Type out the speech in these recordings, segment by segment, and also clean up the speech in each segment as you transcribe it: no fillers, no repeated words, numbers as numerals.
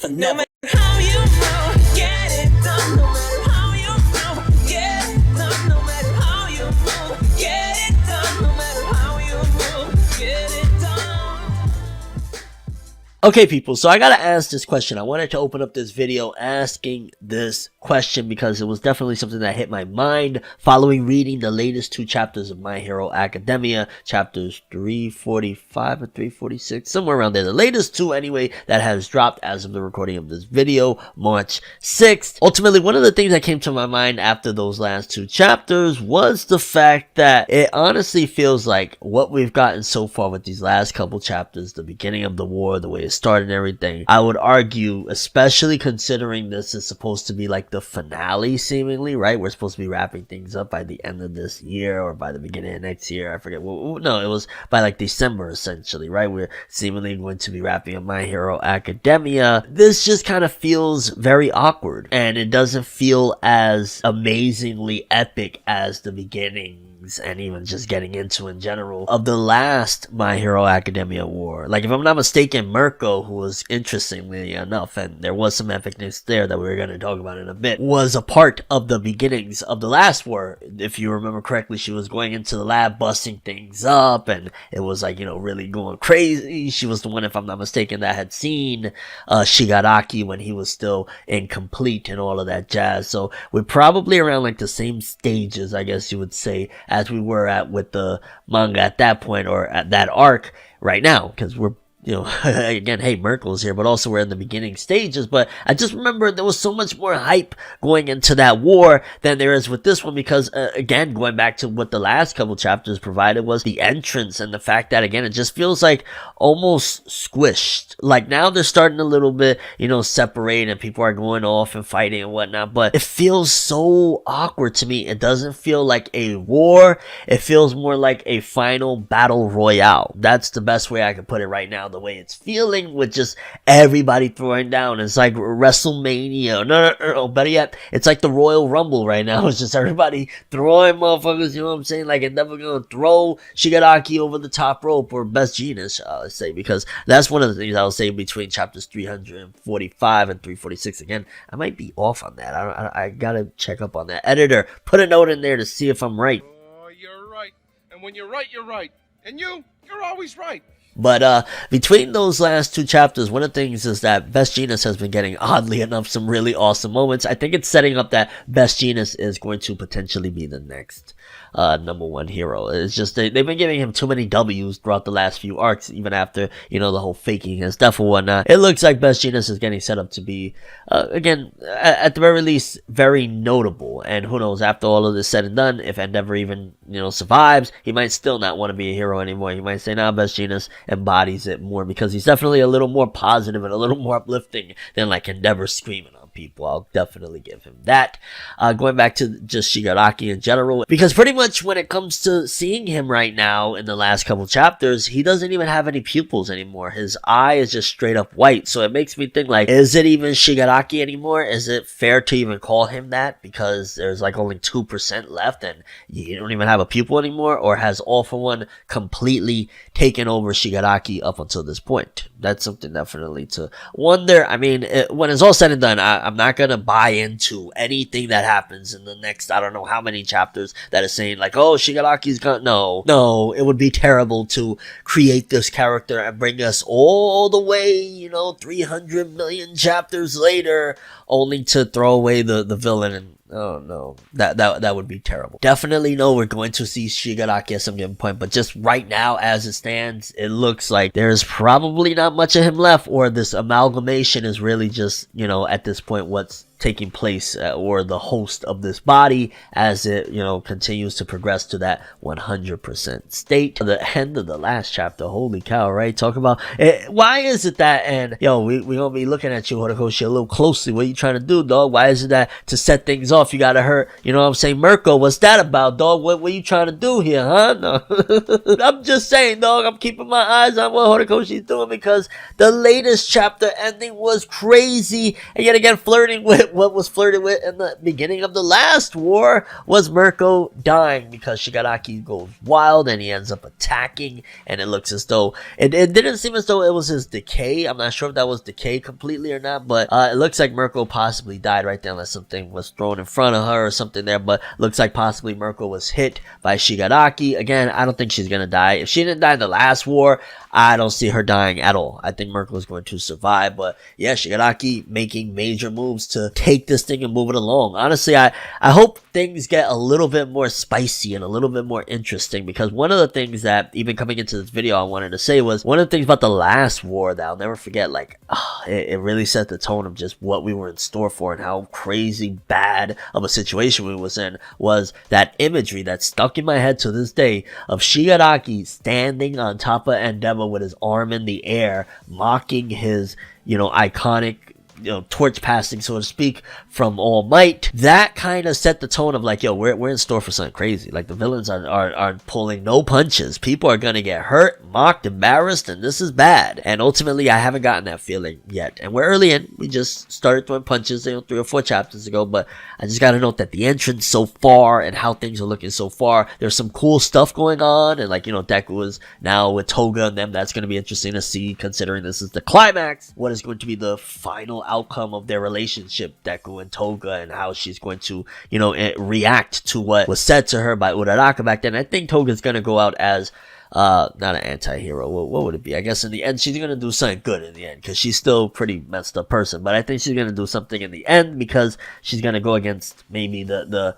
No matter how you move, get it done. No matter how you move, get it done. No matter how you move, get it done. No matter how you move, get it done. Okay, people, so I gotta ask this question. I wanted to open up this video asking this question because it was definitely something that hit my mind following reading the latest 2 chapters of My Hero Academia, chapters 345 and 346, somewhere around there. The latest 2 anyway that has dropped as of the recording of this video, March 6th. Ultimately, one of the things that came to my mind after those last 2 chapters was the fact that it honestly feels like what we've gotten so far with these last couple chapters, the beginning of the war, the way it started and everything, I would argue, especially considering this is supposed to be like the finale seemingly, right? We're supposed to be wrapping things up by the end of this year or by the beginning of next year. I forget. Well, no, it was by like December essentially, right? We're seemingly going to be wrapping up My Hero Academia. This just kind of feels very awkward and it doesn't feel as amazingly epic as the beginning and even just getting into in general of the last My Hero Academia war. Like, if I'm not mistaken, Mirko, who was interestingly enough, and there was some epicness there that we were going to talk about in a bit, was a part of the beginnings of the last war. If you remember correctly, she was going into the lab, busting things up, and it was like, you know, really going crazy. She was the one, if I'm not mistaken, that had seen Shigaraki when he was still incomplete and all of that jazz. So we're probably around like the same stages, I guess you would say, as we were at with the manga at that point, or at that arc right now, because we're, you know, again, hey, Merkel's here, but also we're in the beginning stages. But I just remember there was so much more hype going into that war than there is with this one, because again, going back to what the last couple chapters provided was the entrance and the fact that, again, it just feels like almost squished. Like, now they're starting a little bit, you know, separate and people are going off and fighting and whatnot, but it feels so awkward to me. It doesn't feel like a war. It feels more like a final battle royale. That's the best way I could put it right now. The way it's feeling, with just everybody throwing down. It's like WrestleMania. No, better yet, it's like the Royal Rumble right now. It's just everybody throwing motherfuckers, you know what I'm saying? Like, it's never gonna throw Shigaraki over the top rope, or best Jeanist, let's say, because that's one of the things I was saying between chapters 345 and 346. Again, I might be off on that. I gotta check up on that. Editor, put a note in there to see if I'm right. Oh, you're right. And when you're right, you're right. And you're always right. But between those last 2 chapters, one of the things is that Best Jeanist has been getting, oddly enough, some really awesome moments. I think it's setting up that Best Jeanist is going to potentially be the next #1 hero. It's just they've been giving him too many W's throughout the last few arcs, even after, you know, the whole faking his death and whatnot. It looks like Best Jeanist is getting set up to be, again, at the very least, very notable. And who knows, after all of this said and done, if Endeavor even, you know, survives, he might still not want to be a hero anymore. He might say, nah, Best Jeanist embodies it more, because he's definitely a little more positive and a little more uplifting than like Endeavor screaming on people. I'll definitely give him that. Going back to just Shigaraki in general, because pretty much when it comes to seeing him right now in the last couple chapters, he doesn't even have any pupils anymore. His eye is just straight up white. So it makes me think, like, is it even Shigaraki anymore? Is it fair to even call him that, because there's like only 2% left and you don't even have a pupil anymore? Or has All For One completely taken over Shigaraki up until this point? That's something definitely to wonder. I mean, when it's all said and done, I'm not gonna buy into anything that happens in the next, I don't know how many chapters, that is saying like, oh, Shigaraki's gonna, no, it would be terrible to create this character and bring us all the way, you know, 300 million chapters later, only to throw away the villain. And oh no, that would be terrible. Definitely no, we're going to see Shigaraki at some given point, but just right now as it stands, it looks like there's probably not much of him left, or this amalgamation is really just, you know, at this point what's taking place, or the host of this body, as it, you know, continues to progress to that 100% state. The end of the last chapter, holy cow, right? Talk about it. Why is it that, and yo, we gonna be looking at you, Horikoshi, a little closely. What are you trying to do, dog? Why is it that to set things off you gotta hurt, you know what I'm saying, Mirko? What's that about, dog? What are you trying to do here, huh? No. I'm just saying, dog, I'm keeping my eyes on what Horikoshi's doing, because the latest chapter ending was crazy, and yet again flirting with what was flirted with in the beginning of the last war was Mirko dying because Shigaraki goes wild and he ends up attacking, and it looks as though it didn't seem as though it was his decay. I'm not sure if that was decay completely or not, but it looks like Mirko possibly died right there unless something was thrown in front of her or something there, but looks like possibly Mirko was hit by Shigaraki. Again, I don't think she's gonna die. If she didn't die in the last war, I don't see her dying at all. I think Mirko is going to survive, but yeah, Shigaraki making major moves to take this thing and move it along. Honestly, I hope things get a little bit more spicy and a little bit more interesting, because one of the things that, even coming into this video, I wanted to say was, one of the things about the last war that I'll never forget, like, it really set the tone of just what we were in store for and how crazy bad of a situation we was in, was that imagery that stuck in my head to this day of Shigaraki standing on top of Endeavor with his arm in the air, mocking his, iconic, torch passing, so to speak, from All Might. That kind of set the tone of like, yo, we're in store for something crazy. Like, the villains are pulling no punches. People are gonna get hurt, mocked, embarrassed, and this is bad. And ultimately, I haven't gotten that feeling yet. And we're early in. We just started throwing punches, 3 or 4 chapters ago. But I just gotta note that the entrance so far and how things are looking so far, there's some cool stuff going on. And like, Deku is now with Toga and them. That's gonna be interesting to see, considering this is the climax. What is going to be the final outcome of their relationship, Deku and Toga, and how she's going to, react to what was said to her by Uraraka back then. I think Toga's gonna go out as not an anti-hero. What would it be? I guess in the end she's gonna do something good in the end, because she's still a pretty messed up person, but I think she's gonna do something in the end, because she's gonna go against maybe the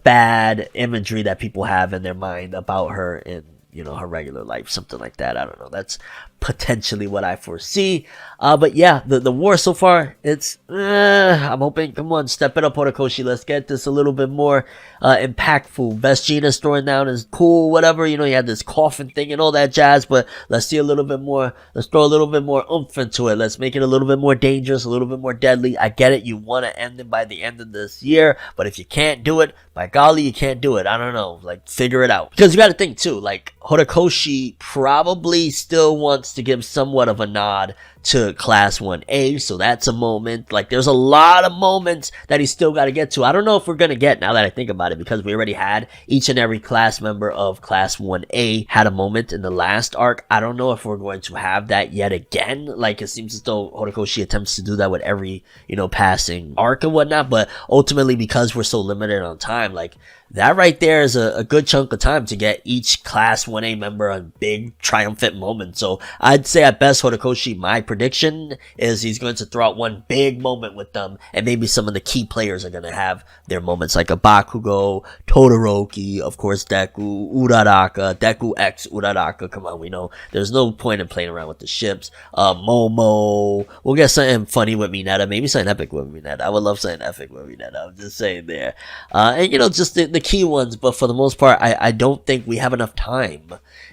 bad imagery that people have in their mind about her in her regular life, something like that. I don't know. That's potentially what I foresee. But yeah, the war so far, it's, I'm hoping, come on, step it up, Horikoshi. Let's get this a little bit more impactful. Best Jeanist throwing down is cool, whatever. You had this coffin thing and all that jazz, but let's see a little bit more. Let's throw a little bit more oomph into it. Let's make it a little bit more dangerous, a little bit more deadly. I get it. You want to end it by the end of this year, but if you can't do it, by golly, you can't do it. I don't know. Like, figure it out. Because you got to think too, like, Horikoshi probably still wants to give somewhat of a nod to Class 1A, so that's a moment. Like, there's a lot of moments that he's still got to get to. I don't know if we're going to get, now that I think about it, because we already had each and every class member of Class 1A had a moment in the last arc. I don't know if we're going to have that yet again. Like, it seems as though Horikoshi attempts to do that with every, passing arc and whatnot, but ultimately, because we're so limited on time, like, that right there is a good chunk of time to get each Class 1A member a big triumphant moment. So I'd say at best, Horikoshi, my prediction is he's going to throw out one big moment with them, and maybe some of the key players are going to have their moments, like a Bakugo, Todoroki, of course, Deku, Uraraka, Deku X Uraraka. Come on, we know there's no point in playing around with the ships. Momo, we'll get something funny with Mineta, maybe something epic with Mineta. I would love something epic with Mineta. I'm just saying there. And just the key ones, but for the most part, I don't think we have enough time,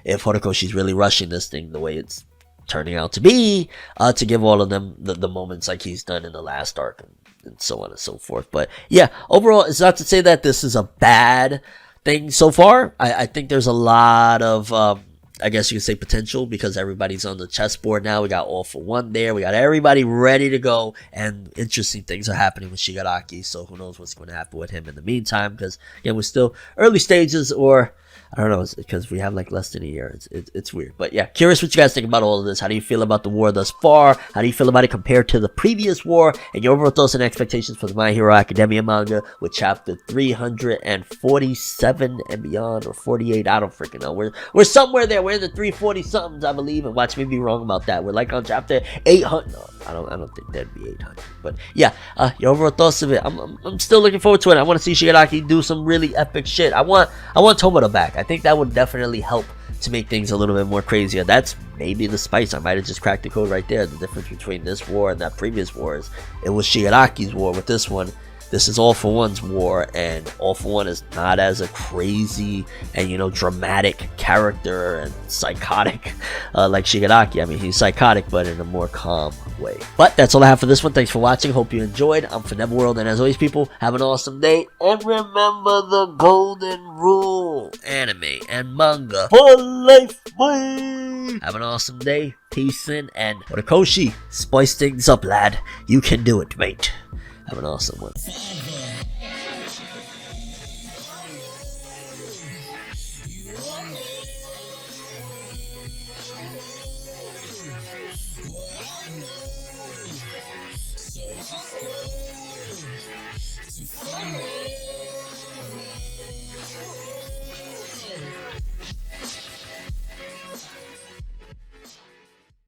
if Horikoshi's really rushing this thing the way it's turning out to be, to give all of them the moments like he's done in the last arc, and so on and so forth. But yeah, overall, it's not to say that this is a bad thing so far. I think there's a lot of I guess you could say potential, because everybody's on the chessboard now. We got All For One there. We got everybody ready to go, and interesting things are happening with Shigaraki, so who knows what's going to happen with him in the meantime, because, again, we're still early stages, or I don't know, because we have like less than a year. It's weird. But yeah, curious what you guys think about all of this. How do you feel about the war thus far? How do you feel about it compared to the previous war? And your overall thoughts and expectations for the My Hero Academia manga with chapter 347 and beyond, or 48. I don't freaking know. We're somewhere there. We're in the 340 somethings, I believe. And watch me be wrong about that. We're like on chapter 800. No, I don't think that'd be 800. But yeah, your overall thoughts of it. I'm still looking forward to it. I want to see Shigaraki do some really epic shit. I want Tomota back. I think that would definitely help to make things a little bit more crazier. That's maybe the spice. I might have just cracked the code right there. The difference between this war and that previous war is it was Shigaraki's war. With this one, this is All For One's war, and All For One is not as a crazy and, dramatic character and psychotic like Shigaraki. I mean, he's psychotic, but in a more calm way. But that's all I have for this one. Thanks for watching. Hope you enjoyed. I'm ForneverWorld, and as always, people, have an awesome day. And remember the golden rule: anime and manga for life, boy. Have an awesome day. Peace in, and Horikoshi, spice things up, lad. You can do it, mate. Have an awesome one. So